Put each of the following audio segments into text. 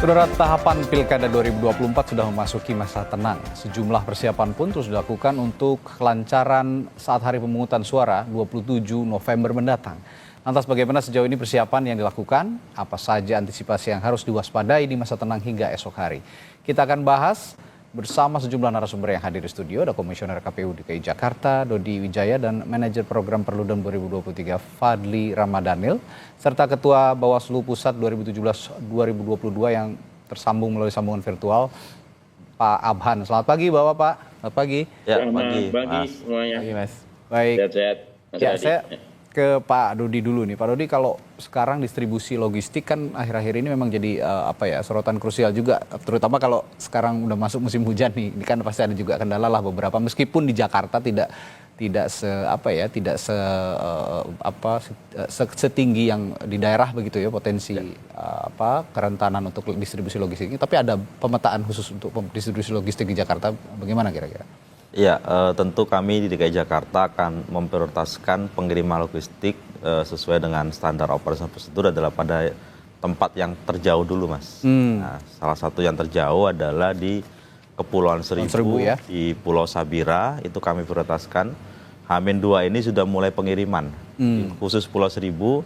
Saudara, tahapan Pilkada 2024 sudah memasuki masa tenang. Sejumlah persiapan pun terus dilakukan untuk kelancaran saat hari pemungutan suara 27 November mendatang. Lantas bagaimana sejauh ini persiapan yang dilakukan? Apa saja antisipasi yang harus diwaspadai di masa tenang hingga esok hari? Kita akan bahas bersama sejumlah narasumber yang hadir di studio. Ada Komisioner KPU DKI Jakarta, Dodi Wijaya, dan Manajer Program Perludem 2023, Fadli Ramadhanil, serta Ketua Bawaslu Pusat 2017-2022 yang tersambung melalui sambungan virtual, Pak Abhan. Selamat pagi, Bapak. Selamat pagi. Ya, Selamat pagi semuanya. Pagi, Mas. Baik. Sehat-sehat. Ya, saya ke Pak Dodi dulu nih. Pak Dodi, kalau sekarang distribusi logistik kan akhir-akhir ini memang jadi sorotan krusial juga, terutama kalau sekarang udah masuk musim hujan nih. Ini kan pasti ada juga kendala lah beberapa, meskipun di Jakarta tidak setinggi yang di daerah begitu ya, potensi kerentanan untuk distribusi logistik ini, tapi ada pemetaan khusus untuk distribusi logistik di Jakarta, bagaimana kira-kira? Ya, tentu kami di DKI Jakarta akan memprioritaskan pengiriman logistik sesuai dengan standar operasional prosedur adalah pada tempat yang terjauh dulu, Mas. Nah, salah satu yang terjauh adalah di Kepulauan Seribu ya? Di Pulau Sabira, itu kami prioritaskan. H-2 ini sudah mulai pengiriman. Khusus Pulau Seribu,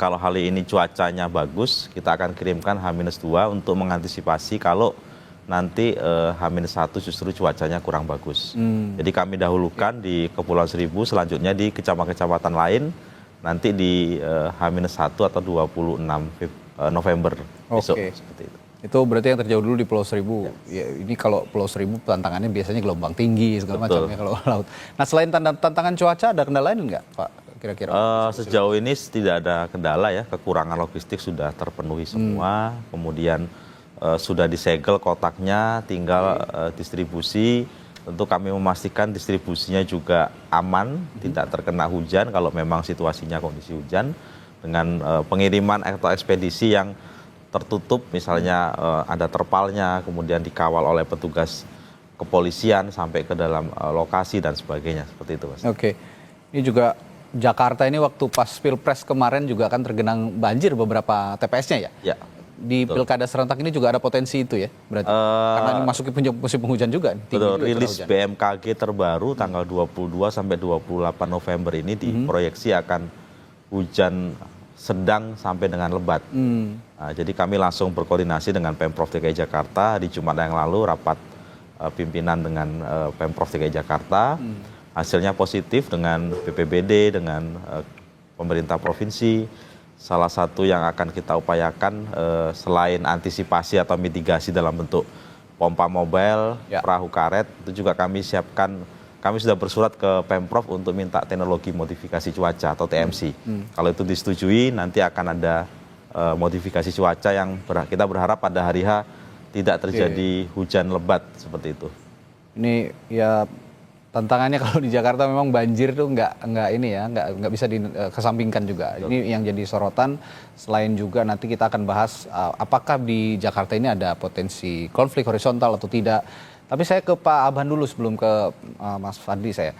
kalau hari ini cuacanya bagus, kita akan kirimkan H-2 untuk mengantisipasi kalau nanti H-1 justru cuacanya kurang bagus. Jadi kami dahulukan di Kepulauan Seribu, selanjutnya di kecamatan-kecamatan lain, nanti di H-1 atau 26 November besok. Seperti itu. Itu berarti yang terjauh dulu di Pulau Seribu. Ya, ini kalau Pulau Seribu tantangannya biasanya gelombang tinggi segala macamnya kalau laut. Nah, selain tantangan cuaca, ada kendala lain nggak, Pak? Kira-kira? Sejauh ini tidak ada kendala ya, kekurangan logistik sudah terpenuhi semua. Kemudian sudah disegel kotaknya, tinggal distribusi. Tentu kami memastikan distribusinya juga aman, tidak terkena hujan kalau memang situasinya kondisi hujan, dengan pengiriman atau ekspedisi yang tertutup, misalnya ada terpalnya, kemudian dikawal oleh petugas kepolisian sampai ke dalam lokasi dan sebagainya, seperti itu, Mas. Oke, ini juga Jakarta ini waktu pas Pilpres kemarin juga kan tergenang banjir beberapa TPS-nya ya? Ya. Di Pilkada serentak ini juga ada potensi itu ya, berarti karena ini masuki musim penghujan juga. Betul, rilis BMKG terbaru tanggal 22 sampai 28 November ini diproyeksi akan hujan sedang sampai dengan lebat. Nah, jadi kami langsung berkoordinasi dengan Pemprov DKI Jakarta di Jumat yang lalu, rapat pimpinan dengan Pemprov DKI Jakarta. Hasilnya positif dengan BPBD, dengan pemerintah provinsi. Salah satu yang akan kita upayakan selain antisipasi atau mitigasi dalam bentuk pompa mobile, perahu karet, itu juga kami siapkan. Kami sudah bersurat ke Pemprov untuk minta teknologi modifikasi cuaca atau TMC. Kalau itu disetujui, nanti akan ada modifikasi cuaca yang kita berharap pada hari H tidak terjadi hujan lebat seperti itu. Ini ya tantangannya kalau di Jakarta memang banjir tuh nggak bisa dikesampingkan juga. Ini yang jadi sorotan. Selain juga nanti kita akan bahas apakah di Jakarta ini ada potensi konflik horizontal atau tidak. Tapi saya ke Pak Abhan dulu sebelum ke Mas Fadli saya.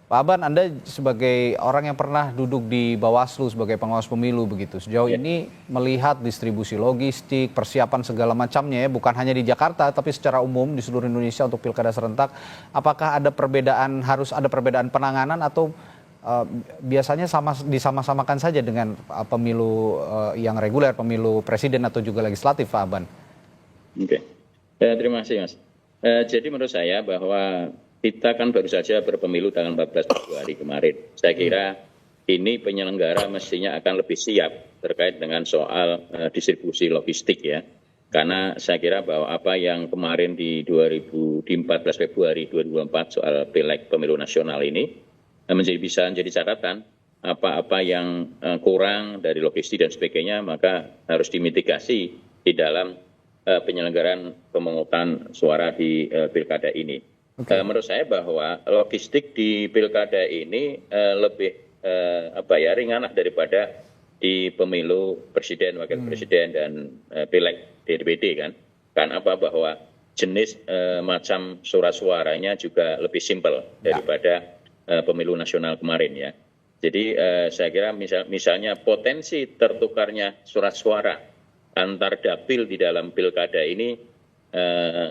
Pak Abhan, Anda sebagai orang yang pernah duduk di Bawaslu sebagai pengawas pemilu begitu. Sejauh ini melihat distribusi logistik, persiapan segala macamnya ya, bukan hanya di Jakarta tapi secara umum di seluruh Indonesia untuk Pilkada serentak, apakah ada harus ada perbedaan penanganan atau biasanya disama-samakan saja dengan pemilu yang reguler, pemilu presiden atau juga legislatif, Pak Abhan? Oke. Terima kasih, Mas. Jadi menurut saya bahwa kita kan baru saja berpemilu tanggal 14 Februari kemarin. Saya kira ini penyelenggara mestinya akan lebih siap terkait dengan soal distribusi logistik ya. Karena saya kira bahwa apa yang kemarin di 14 Februari 2024 soal pileg pemilu nasional ini bisa menjadi catatan apa-apa yang kurang dari logistik dan sebagainya, maka harus dimitigasi di dalam penyelenggaraan pemungutan suara di pilkada ini. Menurut saya bahwa logistik di pilkada ini lebih ringan daripada di pemilu presiden, wakil presiden dan pileg DPD kan. Karena bahwa jenis macam surat suaranya juga lebih simpel daripada pemilu nasional kemarin ya. Jadi saya kira misalnya potensi tertukarnya surat suara antar dapil di dalam pilkada ini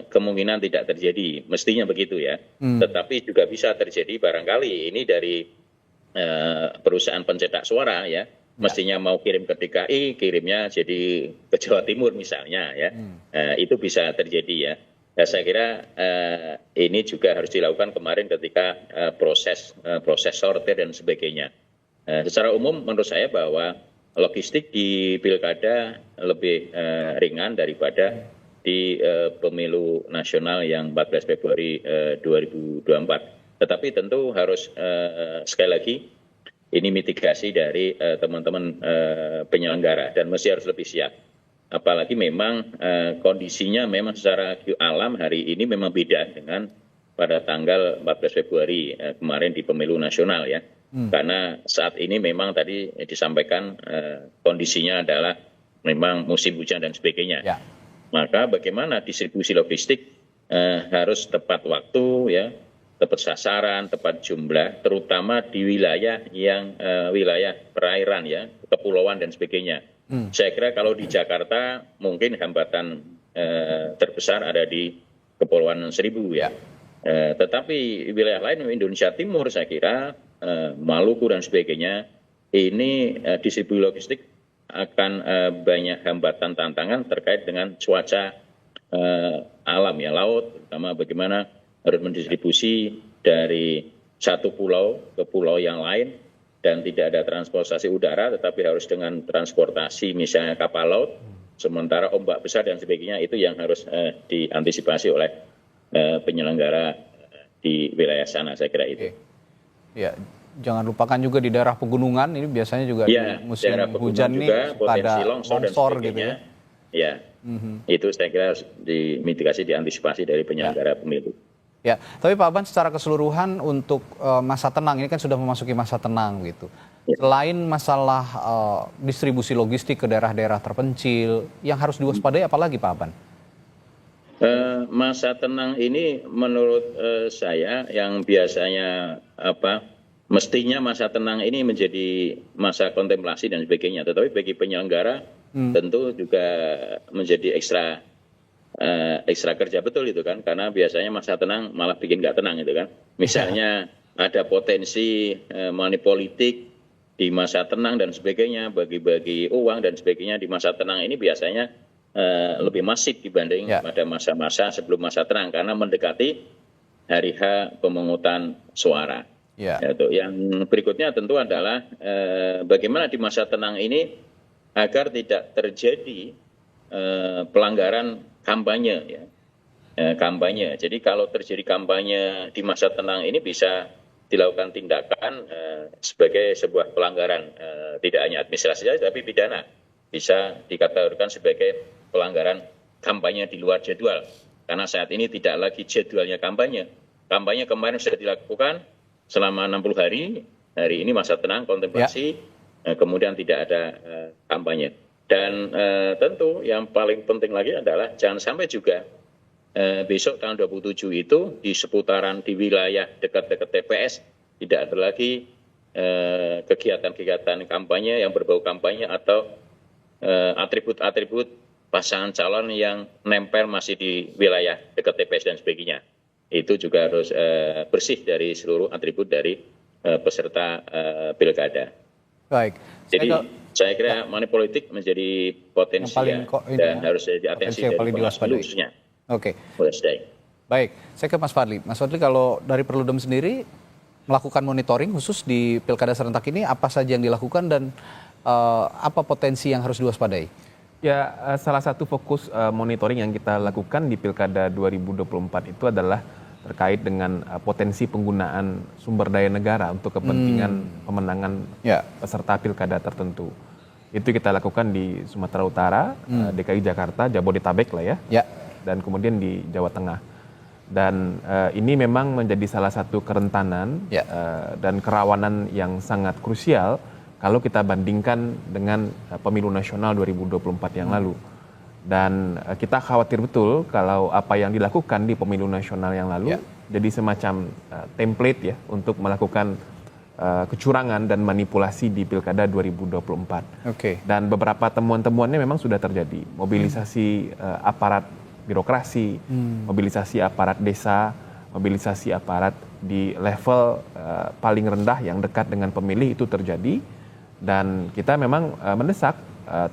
kemungkinan tidak terjadi, mestinya begitu ya. Tetapi juga bisa terjadi barangkali ini dari perusahaan pencetak suara ya, mestinya mau kirim ke DKI, kirimnya jadi ke Jawa Timur misalnya ya. Itu bisa terjadi ya. Ya, saya kira ini juga harus dilakukan kemarin ketika proses sortir dan sebagainya. Secara umum menurut saya bahwa logistik di pilkada lebih ringan daripada di pemilu nasional yang 14 Februari 2024. Tetapi tentu harus sekali lagi ini mitigasi dari teman-teman penyelenggara dan mesti harus lebih siap. Apalagi memang kondisinya memang secara alam hari ini memang beda dengan pada tanggal 14 Februari kemarin di pemilu nasional ya. Karena saat ini memang tadi disampaikan kondisinya adalah memang musim hujan dan sebagainya. Ya. Maka bagaimana distribusi logistik harus tepat waktu ya, tepat sasaran, tepat jumlah, terutama di wilayah yang wilayah perairan ya, kepulauan dan sebagainya. Saya kira kalau di Jakarta mungkin hambatan terbesar ada di Kepulauan Seribu ya. Tetapi wilayah lain Indonesia Timur saya kira Maluku dan sebagainya ini distribusi logistik akan banyak hambatan tantangan terkait dengan cuaca alam ya, laut, terutama bagaimana harus mendistribusi dari satu pulau ke pulau yang lain dan tidak ada transportasi udara tetapi harus dengan transportasi misalnya kapal laut, sementara ombak besar dan sebagainya itu yang harus diantisipasi oleh penyelenggara di wilayah sana, saya kira itu. Ya, jangan lupakan juga di daerah pegunungan ini biasanya juga ya, di musim hujan nih pada longsor gitu ya. Ya, itu saya kira harus dimitigasi, diantisipasi dari penyelenggara pemilu. Ya, tapi Pak Aban secara keseluruhan untuk masa tenang ini kan sudah memasuki masa tenang gitu. Ya. Selain masalah distribusi logistik ke daerah-daerah terpencil, yang harus diwaspadai apalagi Pak Aban? Masa tenang ini menurut saya yang biasanya mestinya masa tenang ini menjadi masa kontemplasi dan sebagainya. Tetapi bagi penyelenggara tentu juga menjadi ekstra kerja betul itu kan, karena biasanya masa tenang malah bikin nggak tenang itu kan. Misalnya ada potensi money politik di masa tenang dan sebagainya, bagi-bagi uang dan sebagainya di masa tenang ini biasanya lebih masif dibanding pada masa-masa sebelum masa tenang karena mendekati hari H pemungutan suara. Yang berikutnya tentu adalah bagaimana di masa tenang ini agar tidak terjadi pelanggaran kampanye ya. Kampanye. Jadi kalau terjadi kampanye di masa tenang ini bisa dilakukan tindakan sebagai sebuah pelanggaran tidak hanya administrasi saja tapi pidana. Bisa dikategorikan sebagai pelanggaran kampanye di luar jadwal. Karena saat ini tidak lagi jadwalnya kampanye. Kampanye kemarin sudah dilakukan selama 60 hari. Hari ini masa tenang, kontemplasi, kemudian tidak ada kampanye. Dan tentu yang paling penting lagi adalah jangan sampai juga besok tanggal 27 itu di seputaran di wilayah dekat-dekat TPS tidak ada lagi kegiatan-kegiatan kampanye yang berbau kampanye atau atribut-atribut pasangan calon yang nempel masih di wilayah dekat TPS dan sebagainya. Itu juga harus bersih dari seluruh atribut dari peserta pilkada. Baik. Jadi saya kira money politik menjadi potensi dan harus jadi atensi dari Bawaslu khususnya. Oke. Baik, saya ke Mas Fadli. Mas Fadli, kalau dari Perludem sendiri melakukan monitoring khusus di pilkada serentak ini apa saja yang dilakukan dan apa potensi yang harus diwaspadai? Ya, salah satu fokus monitoring yang kita lakukan di Pilkada 2024 itu adalah terkait dengan potensi penggunaan sumber daya negara untuk kepentingan pemenangan peserta pilkada tertentu. Itu kita lakukan di Sumatera Utara, DKI Jakarta, Jabodetabek lah ya, dan kemudian di Jawa Tengah. Dan ini memang menjadi salah satu kerentanan dan kerawanan yang sangat krusial kalau kita bandingkan dengan pemilu nasional 2024 yang lalu. Dan kita khawatir betul kalau apa yang dilakukan di pemilu nasional yang lalu jadi semacam template ya untuk melakukan kecurangan dan manipulasi di Pilkada 2024. Oke. Dan beberapa temuan-temuannya memang sudah terjadi. Mobilisasi aparat birokrasi, mobilisasi aparat desa, mobilisasi aparat di level paling rendah yang dekat dengan pemilih itu terjadi. Dan kita memang mendesak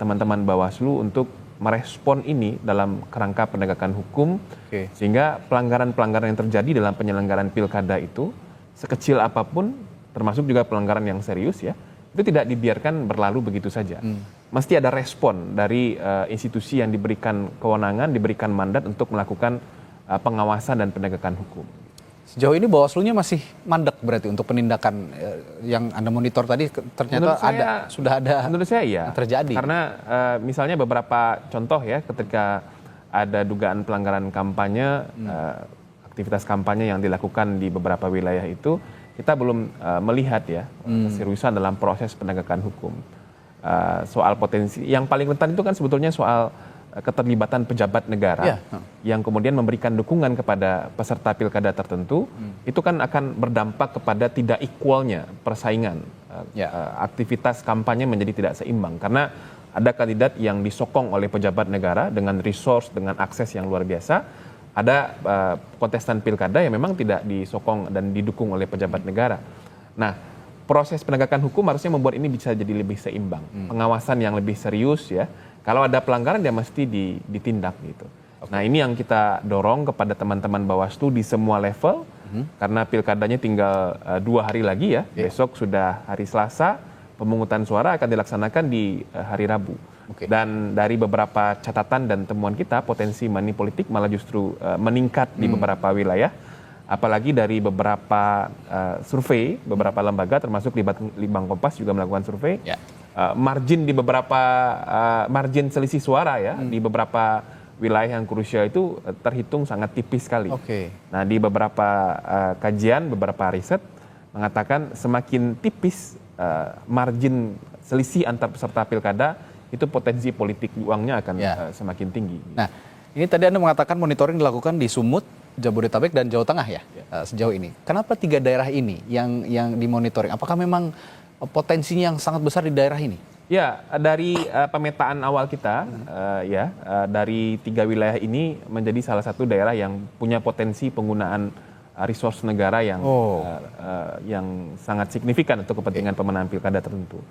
teman-teman Bawaslu untuk merespon ini dalam kerangka penegakan hukum, sehingga pelanggaran-pelanggaran yang terjadi dalam penyelenggaraan pilkada itu sekecil apapun, termasuk juga pelanggaran yang serius ya, itu tidak dibiarkan berlalu begitu saja. Mesti ada respon dari institusi yang diberikan kewenangan, diberikan mandat untuk melakukan pengawasan dan penegakan hukum. Sejauh ini Bawaslu-nya masih mandek berarti untuk penindakan yang Anda monitor tadi ternyata sudah ada. Menurut saya iya. Terjadi. Karena misalnya beberapa contoh ya, ketika ada dugaan pelanggaran kampanye, aktivitas kampanye yang dilakukan di beberapa wilayah itu, kita belum melihat ya keseriusan dalam proses penegakan hukum. Soal potensi yang paling rentan itu kan sebetulnya soal keterlibatan pejabat negara yang kemudian memberikan dukungan kepada peserta pilkada tertentu, itu kan akan berdampak kepada tidak equalnya persaingan. Aktivitas kampanye menjadi tidak seimbang karena ada kandidat yang disokong oleh pejabat negara dengan resource, dengan akses yang luar biasa. Ada kontestan pilkada yang memang tidak disokong dan didukung oleh pejabat negara. Nah, proses penegakan hukum harusnya membuat ini bisa jadi lebih seimbang. Pengawasan yang lebih serius ya. Kalau ada pelanggaran dia mesti ditindak gitu. Nah, ini yang kita dorong kepada teman-teman Bawaslu di semua level, karena pilkadanya tinggal 2 hari lagi ya. Besok sudah hari Selasa, pemungutan suara akan dilaksanakan di hari Rabu. Dan dari beberapa catatan dan temuan kita, potensi money politik malah justru meningkat di beberapa wilayah. Apalagi dari beberapa survei, beberapa lembaga termasuk Litbang Kompas juga melakukan survei. Margin di beberapa margin selisih suara ya di beberapa wilayah yang krusial itu terhitung sangat tipis sekali. Nah, di beberapa kajian, beberapa riset mengatakan semakin tipis margin selisih antar peserta pilkada, itu potensi politik uangnya akan semakin tinggi. Nah, ini tadi Anda mengatakan monitoring dilakukan di Sumut, Jabodetabek dan Jawa Tengah ya, sejauh ini. Kenapa 3 daerah ini yang dimonitoring? Apakah memang potensinya yang sangat besar di daerah ini? Ya, dari pemetaan awal kita, dari 3 wilayah ini menjadi salah satu daerah yang punya potensi penggunaan resource negara yang sangat signifikan untuk kepentingan pemenangan pilkada tertentu.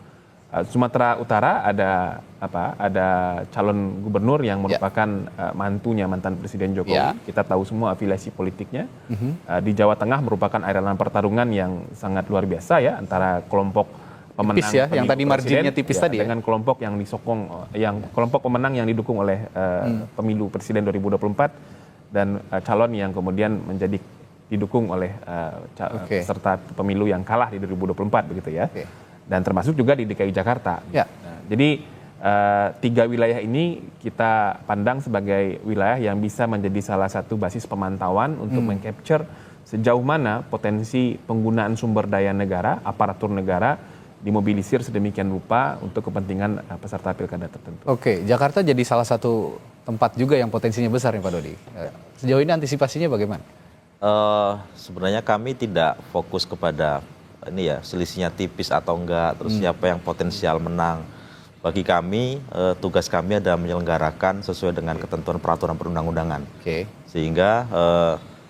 Sumatera Utara ada calon gubernur yang merupakan mantunya mantan Presiden Jokowi. Kita tahu semua afiliasi politiknya. Di Jawa Tengah merupakan arena pertarungan yang sangat luar biasa ya antara kelompok pemenang tipis ya, yang tadi marginnya tipis tadi dengan kelompok yang disokong, kelompok pemenang yang didukung oleh pemilu Presiden 2024 dan calon yang kemudian menjadi didukung oleh peserta pemilu yang kalah di 2024 begitu ya. Dan termasuk juga di DKI Jakarta. Nah, jadi 3 wilayah ini kita pandang sebagai wilayah yang bisa menjadi salah satu basis pemantauan untuk mengcapture sejauh mana potensi penggunaan sumber daya negara, aparatur negara dimobilisir sedemikian rupa untuk kepentingan peserta pilkada tertentu. Jakarta jadi salah satu tempat juga yang potensinya besar nih Pak Dodi. Sejauh ini antisipasinya bagaimana? Sebenarnya kami tidak fokus kepada ini ya selisihnya tipis atau enggak, terus siapa yang potensial menang. Bagi kami tugas kami adalah menyelenggarakan sesuai dengan ketentuan peraturan perundang-undangan. Sehingga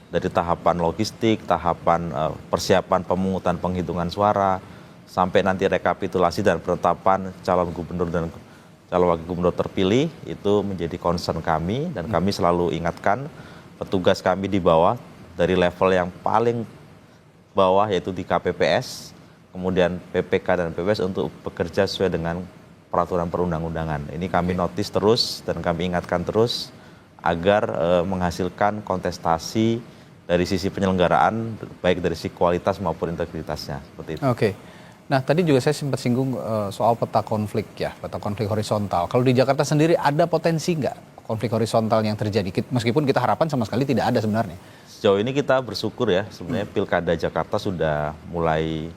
dari tahapan logistik, tahapan persiapan pemungutan penghitungan suara, sampai nanti rekapitulasi dan penetapan calon gubernur dan calon wakil gubernur terpilih itu menjadi concern kami, dan kami selalu ingatkan petugas kami di bawah dari level yang paling bawah yaitu di KPPS, kemudian PPK dan PPS untuk bekerja sesuai dengan peraturan perundang-undangan. Ini kami notice terus dan kami ingatkan terus agar menghasilkan kontestasi dari sisi penyelenggaraan baik dari sisi kualitas maupun integritasnya seperti itu. Nah, tadi juga saya sempat singgung soal peta konflik ya, peta konflik horizontal. Kalau di Jakarta sendiri ada potensi nggak konflik horizontal yang terjadi? Meskipun kita harapan sama sekali tidak ada sebenarnya. Sejauh ini kita bersyukur ya, sebenarnya Pilkada Jakarta sudah mulai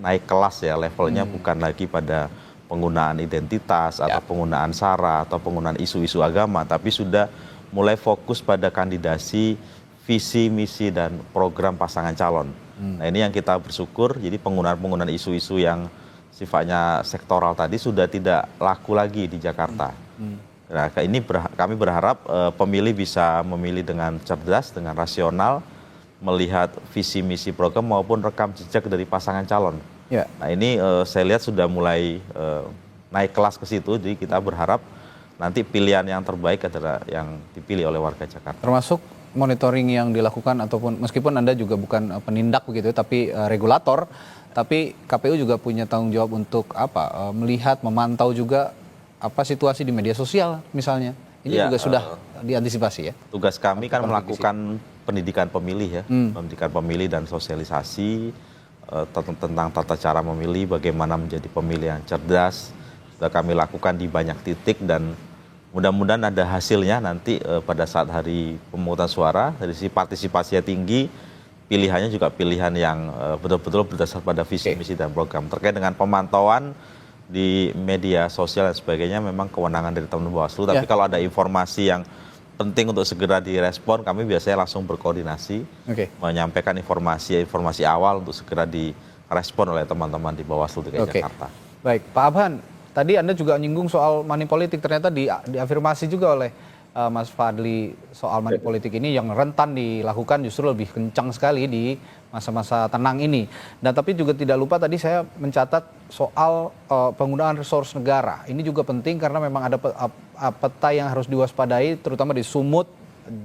naik kelas ya, levelnya bukan lagi pada penggunaan identitas atau penggunaan SARA atau penggunaan isu-isu agama, tapi sudah mulai fokus pada kandidasi, visi, misi dan program pasangan calon. Nah ini yang kita bersyukur, jadi penggunaan isu-isu yang sifatnya sektoral tadi sudah tidak laku lagi di Jakarta. Nah ini kami berharap pemilih bisa memilih dengan cerdas, dengan rasional, melihat visi misi program maupun rekam jejak dari pasangan calon. Ya. Nah ini saya lihat sudah mulai naik kelas ke situ, jadi kita berharap nanti pilihan yang terbaik adalah yang dipilih oleh warga Jakarta. Termasuk monitoring yang dilakukan ataupun meskipun Anda juga bukan penindak begitu tapi regulator, tapi KPU juga punya tanggung jawab untuk melihat, memantau juga situasi di media sosial misalnya. Ini juga sudah diantisipasi ya. Tugas kami kan melakukan pendidikan pemilih ya, pendidikan pemilih dan sosialisasi tentang tata cara memilih, bagaimana menjadi pemilih yang cerdas. Sudah kami lakukan di banyak titik dan mudah-mudahan ada hasilnya nanti pada saat hari pemungutan suara, dari sisi partisipasinya tinggi, pilihannya juga pilihan yang betul-betul berdasar pada visi, misi, dan program. Terkait dengan pemantauan di media sosial dan sebagainya memang kewenangan dari teman Bawaslu, tapi kalau ada informasi yang penting untuk segera direspon, kami biasanya langsung berkoordinasi, menyampaikan informasi awal untuk segera direspon oleh teman-teman di Bawaslu DKI Jakarta. Baik, Pak Abhan. Tadi Anda juga nyinggung soal money politik, ternyata diafirmasi juga oleh Mas Fadli soal money politik ini yang rentan dilakukan justru lebih kencang sekali di masa-masa tenang ini. Dan tapi juga tidak lupa tadi saya mencatat soal penggunaan resource negara. Ini juga penting karena memang ada peta yang harus diwaspadai terutama di Sumut,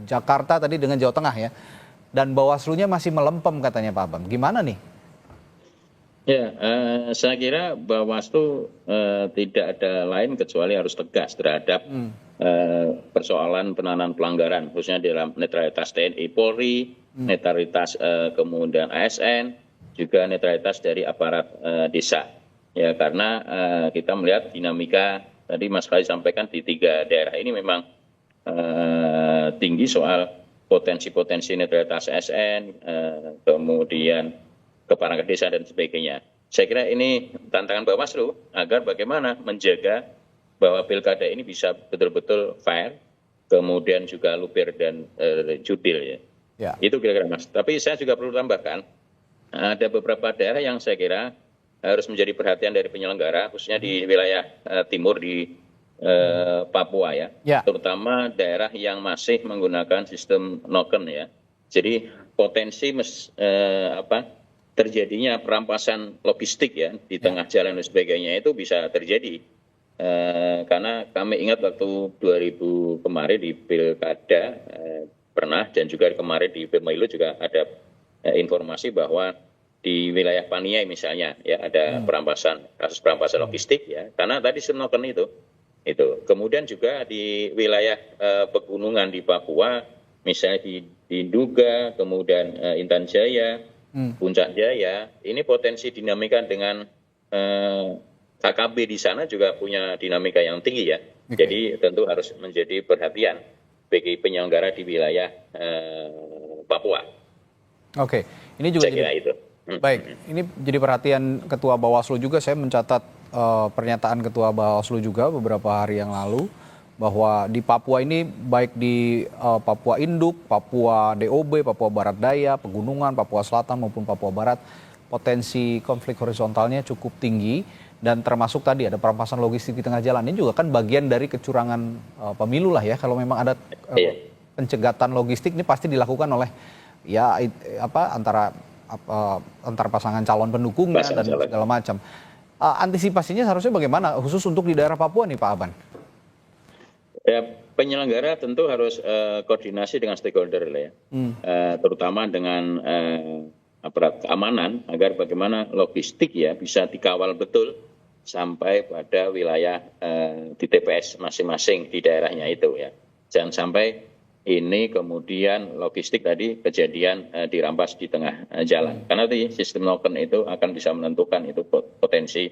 Jakarta tadi dengan Jawa Tengah ya. Dan Bawaslu-nya masih melempem katanya Pak Abang. Gimana nih? Ya, saya kira Bawaslu tidak ada lain kecuali harus tegas terhadap persoalan penanganan pelanggaran, khususnya dalam netralitas TNI Polri, netralitas kemudian ASN, juga netralitas dari aparat desa. Ya, karena kita melihat dinamika tadi Mas Khalid sampaikan di 3 daerah ini memang tinggi soal potensi-potensi netralitas ASN, kemudian keparangan desa dan sebagainya. Saya kira ini tantangan Bawaslu agar bagaimana menjaga bahwa pilkada ini bisa betul-betul fair, kemudian juga luber dan jurdil ya. Itu kira-kira Mas. Tapi saya juga perlu tambahkan, ada beberapa daerah yang saya kira harus menjadi perhatian dari penyelenggara, khususnya di wilayah timur di Papua ya. Terutama daerah yang masih menggunakan sistem noken ya. Jadi potensi terjadinya perampasan logistik ya di tengah jalan dan sebagainya itu bisa terjadi. Karena kami ingat waktu 2000 kemarin di pilkada pernah, dan juga kemarin di pemilu juga ada informasi bahwa di wilayah Paniai misalnya ya ada kasus perampasan logistik ya, karena tadi senoken itu. Kemudian juga di wilayah pegunungan di Papua misalnya di Nduga, kemudian Intan Jaya, Puncak Jaya, ini potensi dinamika dengan KKB di sana juga punya dinamika yang tinggi ya. Jadi tentu harus menjadi perhatian bagi penyelenggara di wilayah Papua. Ini juga saya kira itu. Baik, ini jadi perhatian Ketua Bawaslu juga. Saya mencatat pernyataan Ketua Bawaslu juga beberapa hari yang lalu bahwa di Papua ini baik di Papua Induk, Papua DOB, Papua Barat Daya, Pegunungan, Papua Selatan maupun Papua Barat, potensi konflik horizontalnya cukup tinggi dan termasuk tadi ada perampasan logistik di tengah jalan. Ini juga kan bagian dari kecurangan pemilu lah ya. Kalau memang ada pencegatan logistik ini pasti dilakukan oleh antar pasangan calon pendukungnya dan segala macam. Antisipasinya seharusnya bagaimana khusus untuk di daerah Papua nih Pak Aban? Ya, penyelenggara tentu harus koordinasi dengan stakeholder ya, terutama dengan aparat keamanan agar bagaimana logistik ya bisa dikawal betul sampai pada wilayah di TPS masing-masing di daerahnya itu ya. Jangan sampai ini kemudian logistik tadi kejadian dirampas di tengah jalan. Karena nanti sistem noken itu akan bisa menentukan itu potensi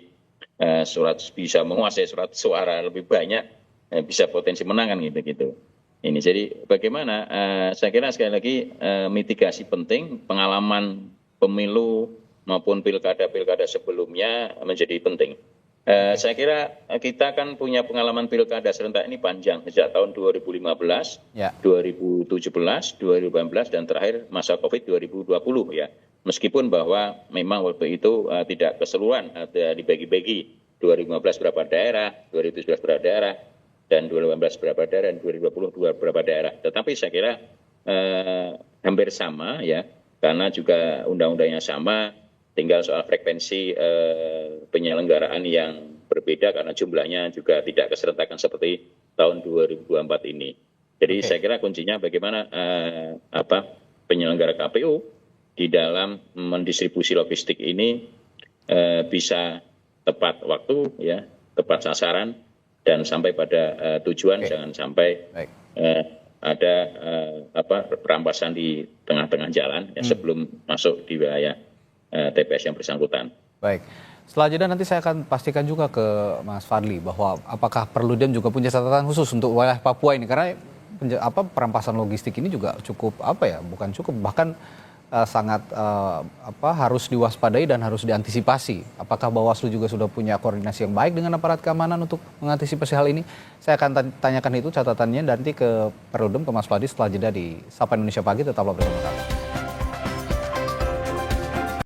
bisa menguasai surat suara lebih banyak. Bisa potensi menangan gitu. Ini jadi bagaimana saya kira sekali lagi mitigasi penting, pengalaman pemilu maupun pilkada sebelumnya menjadi penting. Saya kira kita kan punya pengalaman pilkada serentak ini panjang sejak tahun 2015, 2017, 2018 dan terakhir masa Covid 2020 ya. meskipun bahwa memang waktu itu tidak keseluruhan, dibagi-bagi 2015 berapa daerah, 2017 berapa daerah, dan 2018 berapa daerah, dan 2020 berapa daerah. Tetapi saya kira hampir sama ya, karena juga undang-undangnya sama, tinggal soal frekuensi penyelenggaraan yang berbeda karena jumlahnya juga tidak keserentakan seperti tahun 2024 ini. Jadi saya kira kuncinya bagaimana penyelenggara KPU di dalam mendistribusi logistik ini bisa tepat waktu, ya, tepat sasaran, dan sampai pada tujuan. Jangan sampai ada perampasan di tengah-tengah jalan ya, sebelum masuk di wilayah TPS yang bersangkutan. Baik. Setelah jeda nanti saya akan pastikan juga ke Mas Fadli bahwa apakah Perludem juga punya catatan khusus untuk wilayah Papua ini, karena perampasan logistik ini juga cukup bukan cukup, bahkan sangat harus diwaspadai dan harus diantisipasi. Apakah Bawaslu juga sudah punya koordinasi yang baik dengan aparat keamanan untuk mengantisipasi hal ini? Saya akan tanyakan itu catatannya nanti ke Perludem, ke Mas Fadli setelah jeda di Sapa Indonesia Pagi. Tetaplah bersama kami.